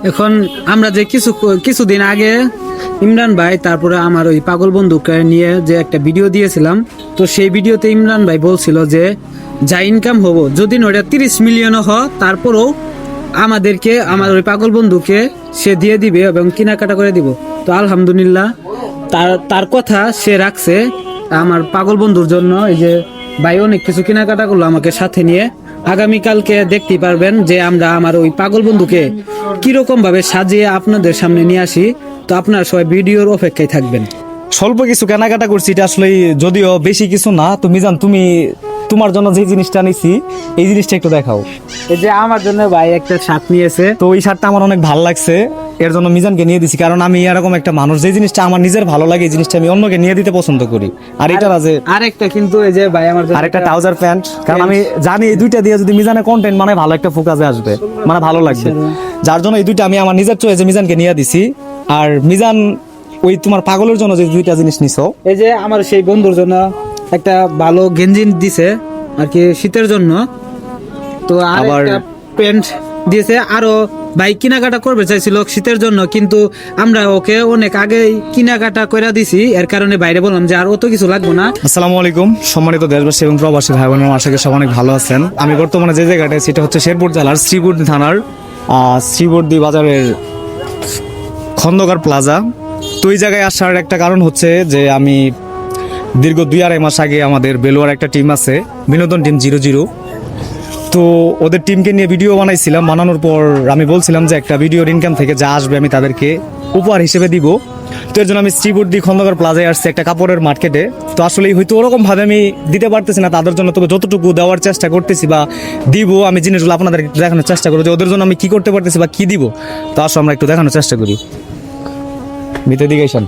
এখন আমরা যে কিছুদিন আগে ইমরান ভাই তারপরে আমার ওই পাগল বন্ধুকে নিয়ে যে একটা ভিডিও দিয়েছিলাম, তো সেই ভিডিওতে ইমরান ভাই বলছিল যে যা ইনকাম হবো যদি ওটা 30 মিলিয়নও তারপরেও আমাদেরকে আমার ওই পাগল বন্ধুকে সে দিয়ে দিবে এবং কেনাকাটা করে দিব। তো আলহামদুলিল্লাহ তার কথা সে রাখছে। আমার পাগল বন্ধুর জন্য এই যে ভাই অনেক কিছু কেনাকাটা করলো আমাকে সাথে নিয়ে। আগামীকালকে দেখতে পারবেন যে আমরা আমার ওই পাগল বন্ধুকে কিরকম ভাবে সাজিয়ে আপনাদের সামনে নিয়ে আসি। তো আপনারা সবাই ভিডিওর অপেক্ষায় থাকবেন। স্বল্প কিছু কেনাকাটা করছি, এটা আসলে যদিও বেশি কিছু না। তো মিজান, তুমি তোমার জন্য যে জিনিসটা নিছি এই জিনিসটা একটু দেখাও। এই যে আমার জন্য ভাই একটা শার্ট নিয়েছে, তো ওই শার্টটা আমার অনেক ভালো লাগছে, এর জন্য মিজানকে নিয়ে দিছি। কারণ আমি এরকম একটা মানুষ, যে জিনিসটা আমার নিজের ভালো লাগে এই জিনিসটা আমি অন্যকে নিয়ে দিতে পছন্দ করি। আর এটা যে আরেকটা কিন্তু এই যে ভাই আমার জন্য আরেকটা ট্রাউজার প্যান্ট, কারণ আমি জানি এই দুইটা দিয়ে যদি মিজানের কন্টেন্ট মানে ভালো একটা ফোকাসে আসবে, মানে ভালো লাগবে, যার জন্য এই দুইটা আমি আমার নিজের চয়েসে মিজানকে নিয়ে দিছি। আর মিজান, ওই তোমার পাগলের জন্য যে দুইটা জিনিস নিছো, এই যে আমার সেই বন্ধুর জন্য একটা ভালো গেঞ্জি দিছে আর কি শীতের জন্য। তো আবার প্যান্ট দিয়েছে। আরো ভাই কেনাকাটা করবে চাইছিল শীতের জন্য, কিন্তু আমরা ওকে অনেক আগেই কেনাকাটা করে দিছি, এর কারণে বাইরে বললাম যে আর অত কিছু লাগবে না। আসসালামু আলাইকুম সম্মানিত দেশবাসী এবং প্রবাসী ভাই বোনেরা, আশা করি সবাই অনেক ভালো আছেন। আমি বর্তমানে যে জায়গাটা, সেটা হচ্ছে শেরপুর জেলার শ্রীবর্দী থানার শ্রীবর্দী বাজারের খন্দকার প্লাজা। তো এই জায়গায় আসার একটা কারণ হচ্ছে যে আমি দীর্ঘ 2-2.5 মাস আগে আমাদের বেলোয়ার একটা টিম আছে, বিনোদন টিম 00। তো ওদের টিমকে নিয়ে ভিডিও বানাইছিলাম। বানানোর পর আমি বলছিলাম যে একটা ভিডিওর ইনকাম থেকে যা আসবে আমি তাদেরকে উপহার হিসেবে দিব। তো এর জন্য আমি শ্রীবর্দী খন্দকার প্লাজায় আসছি একটা কাপড়ের মার্কেটে। তো আসলে হয়তো ওরকম ভাবে আমি দিতে পারতেছি না তাদের জন্য, তবে যতটুকু দেওয়ার চেষ্টা করতেছি বা দিব আমি জিনিসগুলো আপনাদের দেখানোর চেষ্টা করি যে ওদের জন্য আমি কি করতে পারতেছি বা কি দিব। তো আসলে আমরা একটু দেখানোর চেষ্টা করি। মিতে দিগাইশন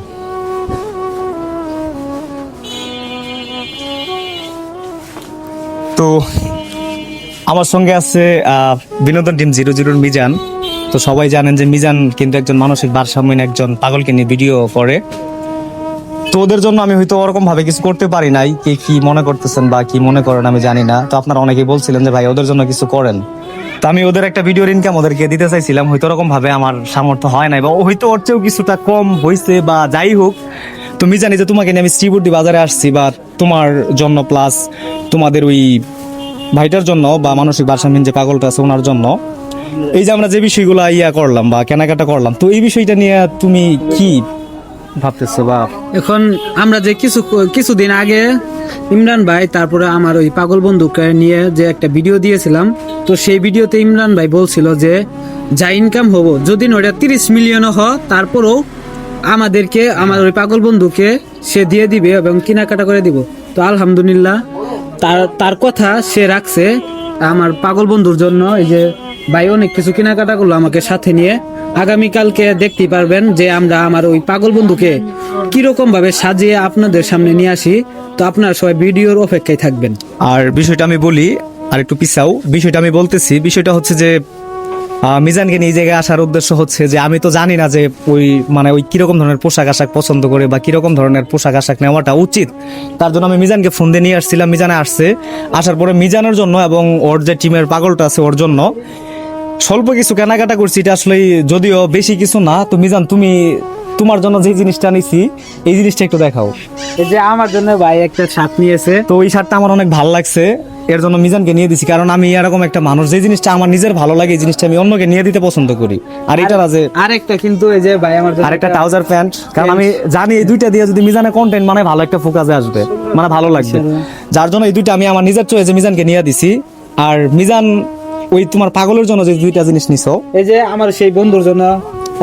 তো আমার সঙ্গে আছে বিনোদন টিম 00-র মিজান। তো সবাই জানেন যে মিজান কিন্তু একজন মানসিক ভারসাম্যহীন একজন পাগলকে নিয়ে ভিডিও করে। তো ওদের জন্য আমি হয়তো ওরকম ভাবে কিছু করতে পারি নাই, কে কি মনে করতেছেন বা কি মনে করেন আমি জানি না। তো আপনারা অনেকেই বলছিলেন যে ভাই ওদের জন্য কিছু করেন, তো আমি ওদের একটা ভিডিওর ইনকাম ওদেরকে দিতে চাইছিলাম। হয়তো ওরকম ভাবে আমার সামর্থ্য হয় নাই, বা হয়তো ওর চেয়েও কিছুটা কম হয়েছে বা যাই হোক। তো মিজানি, যে তোমাকে নিয়ে আমি শ্রীবর্দী বাজারে আসছি, বা তোমার জন্য প্লাস তোমাদের ওই ভাইটার জন্য বা মানসিক ভারসাম্যহীন যে পাগলটা আছে ওনার জন্য, এই যে আমরা যে বিষয়গুলো করলাম বা কেনাকাটা করলাম, তো এই বিষয়টা নিয়ে তুমি কি ভাবতেছো? বা এখন আমরা যে কিছুদিন আগে ইমরান ভাই তারপরে আমার ওই পাগল বন্ধুকে নিয়ে যে একটা ভিডিও দিয়েছিলাম, তো সেই ভিডিওতে ইমরান ভাই বলছিল যে যা ইনকাম হবো যদি ওটা 30 মিলিয়নও তারপরেও আমাদেরকে আমার ওই পাগল বন্ধুকে সে দিয়ে দিবে এবং কেনাকাটা করে দিব। তো আলহামদুলিল্লাহ তার কথা সে রাখছে। আমার পাগল বন্ধুর জন্য এই যে ভাই অনেক কিছু কেনাকাটা করলো আমাকে সাথে নিয়ে। আগামীকালকে দেখতে পারবেন যে আমরা আমার ওই পাগল বন্ধুকে কিরকম ভাবে সাজিয়ে আপনাদের সামনে নিয়ে আসি। তো আপনারা সবাই ভিডিওর অপেক্ষায় থাকবেন। আর বিষয়টা আমি বলি, আর একটু পিছাও বিষয়টা আমি বলতেছি। বিষয়টা হচ্ছে যে মিজানকে নিয়ে এই জায়গায় আসার উদ্দেশ্য হচ্ছে যে আমি তো জানি না যে ওই কিরকম ধরনের পোশাক আশাক পছন্দ করে বা কিরকম ধরনের পোশাক আশাক নেওয়াটা উচিত। তার জন্য আমি মিজানকে ফোন দিয়ে নিয়ে আসছিলাম। মিজানে আসছে, আসার পরে মিজানের জন্য এবং ওর যে টিমের পাগলটা আছে ওর জন্য স্বল্প কিছু কেনাকাটা করছি। এটা আসলে যদিও বেশি কিছু না। তো মিজান, তুমি তোমার জন্য যে জিনিসটা নিছি এই জিনিসটা একটু দেখাও। এই যে আমার জন্য ভাই একটা শার্ট নিয়েছে, তো ওই শার্টটা আমার অনেক ভালো লাগছে, এর জন্য মিজানকে নিয়ে দিছি। কারণ আমি এরকম একটা মানুষ, যে জিনিসটা আমার নিজের ভালো লাগে এই জিনিসটা আমি অন্যকে নিয়ে দিতে পছন্দ করি। আর এটা যে আরেকটা কিন্তু এই যে ভাই আমার জন্য আরেকটা ট্রাউজার প্যান্ট, কারণ আমি জানি এই দুইটা দিয়ে যদি মিজানের কন্টেন্ট মানে ভালো একটা ফোকাসে আসবে, মানে ভালো লাগবে, যার জন্য এই দুইটা আমি আমার নিজের চয়েসে মিজানকে নিয়ে দিছি। আর মিজান, ওই তোমার পাগলের জন্য যে দুইটা জিনিস নিছো, এই যে আমার সেই বন্ধুর জন্য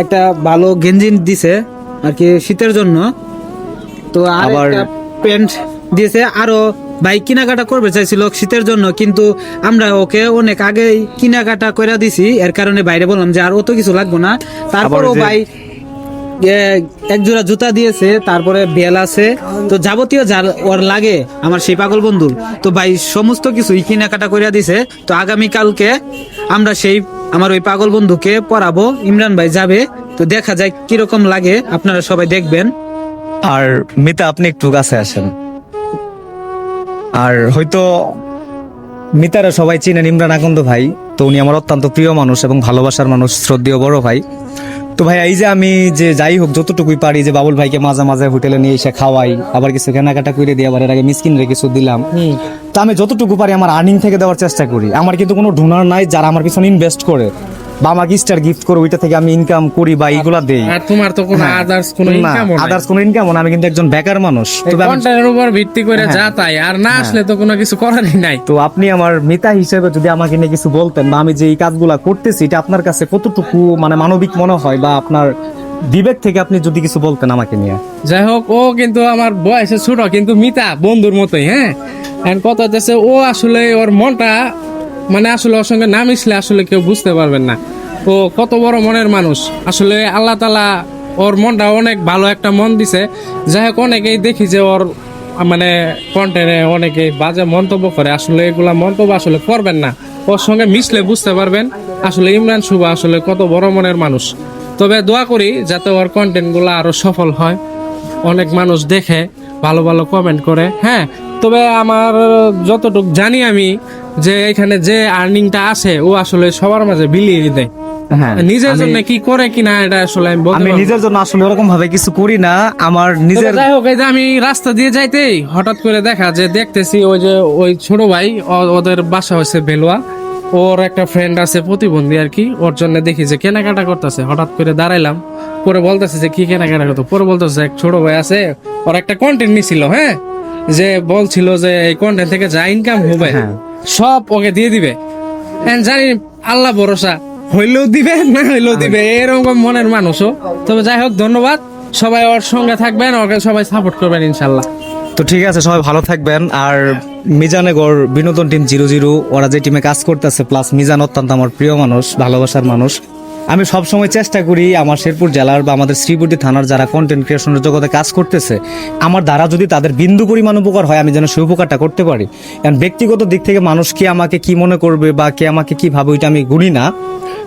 একটা ভালো গেঞ্জি দিছে আর কি শীতের জন্য। তো আবার প্যান্ট দিয়েছে। আরো ভাই কেনাকাটা করবে চাইছিল শীতের জন্য, কিন্তু আমরা ওকে অনেক আগেই কেনাকাটা করে দিছি, এর কারণে বাইরে বললাম যে আর অত কিছু লাগবে না। তারপরও ভাই এক জোড়া জুতা দিয়েছে, তারপরে বেল আছে, তো যাবতীয় যা ওর লাগে আমার সেই পাগল বন্ধুর, তো ভাই সমস্ত কিছুই কেনাকাটা করে দিছে। তো আগামীকালকে আমরা সেই আমার ওই পাগল বন্ধুকে পরাবো, ইমরান ভাই যাবে। তো দেখা যায় কিরকম লাগে, আপনারা সবাই দেখবেন। আর মিতা, আপনি একটু কাছে আসেন। আর হয়তো মিতারা সবাই চিনেন ইমরান আকন্দ ভাই। তো উনি আমার অত্যন্ত প্রিয় মানুষ এবং ভালোবাসার মানুষ, শ্রদ্ধেয় বড় ভাই। তো ভাই এই যে আমি যে যাই হোক যতটুকুই পারি যে বাবুল ভাইকে মাঝে মাঝে হোটেলে নিয়ে এসে খাওয়াই, আবার কিছু কেনাকাটা করে দিয়ে আবার এর আগে মিসকিনরে কিছু দিলাম, তো আমি যতটুকু পারি আমার আর্নিং থেকে দেওয়ার চেষ্টা করি। আমার কিন্তু কোনো ডোনার নাই যারা আমার পিছনে ইনভেস্ট করে বা আমাকে স্টার গিফট করে ওইটা থেকে আমি ইনকাম করি বা এইগুলা দেই। আর তোমার তো কোনো আদার্স কোনো ইনকাম নাই, আদার্স কোনো ইনকাম না, আমি কিন্তু একজন বেকার মানুষ। তবে আমি- কন্টেন্টের উপর ভিত্তি করে যা তাই, আর না আসলে তো কোনো কিছু করারই নাই। তো আপনি আমার মিতা হিসেবে যদি আমাকে নিয়ে কিছু বলতেন বা আমি যে এই কাজগুলা করতেছি এটা আপনার কাছে কতটুকু মানে মানবিক মনে হয় বা আপনার বিবেক থেকে আপনি যদি কিছু বলতেন আমাকে নিয়ে। যাই হোক, ও কিন্তু আমার বয়সে ছোট, কিন্তু মিতা বন্ধুর মতোই। হ্যাঁ, এখন কথা হচ্ছে ও আসলে ওর মনটা মানে আসলে ওর সঙ্গে না মিশলে আসলে কেউ বুঝতে পারবেন না ও কত বড় মনের মানুষ। আসলে আল্লাহ তাআলা ওর মনটা অনেক ভালো একটা মন দিছে। যাই হোক, অনেকেই দেখি যে ওর মানে কন্টেন্টে অনেকে বাজে মন্তব্য করে, আসলে এগুলা মন্তব্য আসলে করবেন না, ওর সঙ্গে মিশলে বুঝতে পারবেন আসলে ইমরান শুভ আসলে কত বড় মনের মানুষ। তবে দোয়া করি যাতে ওর কন্টেন্টগুলো আরো সফল হয়, অনেক মানুষ দেখে, ভালো ভালো কমেন্ট করে। হ্যাঁ, তবে আমার যতটুকু জানি আমি যে এখানে যে আর্নিংটা আসে ও আসলে সবার মাঝে বিলিয়ে দেয়। হ্যাঁ, নিজের জন্য কি করে কিনা এটা আসলে আমি বলতে আমি পারবো না। নিজের জন্য আসলে ওরকম ভাবে কিছু করি না, আমার তবে নিজের যাই হোক, এই যে আমি রাস্তা দিয়ে যাইতেই হঠাৎ করে দেখা যে দেখতেছি ওই যে ওই ছোট ভাই ওদের বাসা হয়েছে বেলুয়া, ওর একটা ফ্রেন্ড আছে প্রতিবন্ধী আর কি, ওর জন্য দেখি যে কেনাকাটা করতেছে। হঠাৎ করে দাঁড়াইলাম, পরে বলতেছে যে কি কেনাকাটা করতো, পরে বলতেছে এক ছোট ভাই আছে, ওর একটা কন্টেন্ট নিছিল। হ্যাঁ, যে বলছিল যে এই কন্টেন্ট থেকে যা ইনকাম হবে সব ওকে দিয়ে দিবে। হ্যাঁ, জানি আল্লাহ ভরসা, হইলেও দিবে না হইলেও দিবে, এরকম মনের মানুষও। তবে যাই হোক, ধন্যবাদ, সবাই ওর সঙ্গে থাকবেন, ওকে সবাই সাপোর্ট করবেন ইনশাল্লাহ। তো ঠিক আছে, সবাই ভালো থাকবেন। আর মিজানগর বিনোদন টিম 00 ওরা যে টিমে কাজ করতেছে, প্লাস মিজান অত্যন্ত আমার প্রিয় মানুষ, ভালোবাসার মানুষ। আমি সব সময় চেষ্টা করি আমার শেরপুর জেলার বা আমাদের শ্রীবর্দী থানার যারা কন্টেন্ট ক্রিয়েশনের জগতে কাজ করতেছে, আমার দ্বারা যদি তাদের বিন্দু পরিমাণ উপকার হয় আমি যেন সেই উপকারটা করতে পারি। কারণ ব্যক্তিগত দিক থেকে মানুষ কি আমাকে কি মনে করবে বা কে আমাকে কি ভাবে ওইটা আমি গুনি না।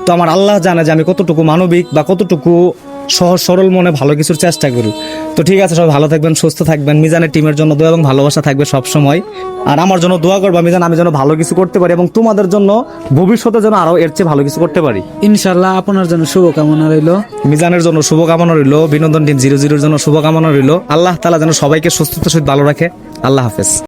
তো আমার আল্লাহ জানে যে আমি কতটুকু মানবিক বা কতটুকু সহজ সরল মনে ভালো কিছুর চেষ্টা করি। তো ঠিক আছে, সবাই ভালো থাকবেন, সুস্থ থাকবেন। মিজানের টিমের জন্য দোয়া এবং ভালোবাসা থাকবে সব সময়। আর আমার জন্য দোয়া করবা মিজান, আমি যেন ভালো কিছু করতে পারি এবং তোমাদের জন্য ভবিষ্যতে যেন আরো এর চেয়ে ভালো কিছু করতে পারি। ইনশাল্লাহ আপনার জন্য শুভকামনা রইলো। মিজানের জন্য শুভকামনা রইল, বিনোদন টিম 00 জন্য শুভকামনা রইল। আল্লাহ তাআলা যেন সবাইকে সুস্থতার সহিত ভালো রাখে। আল্লাহ হাফেজ।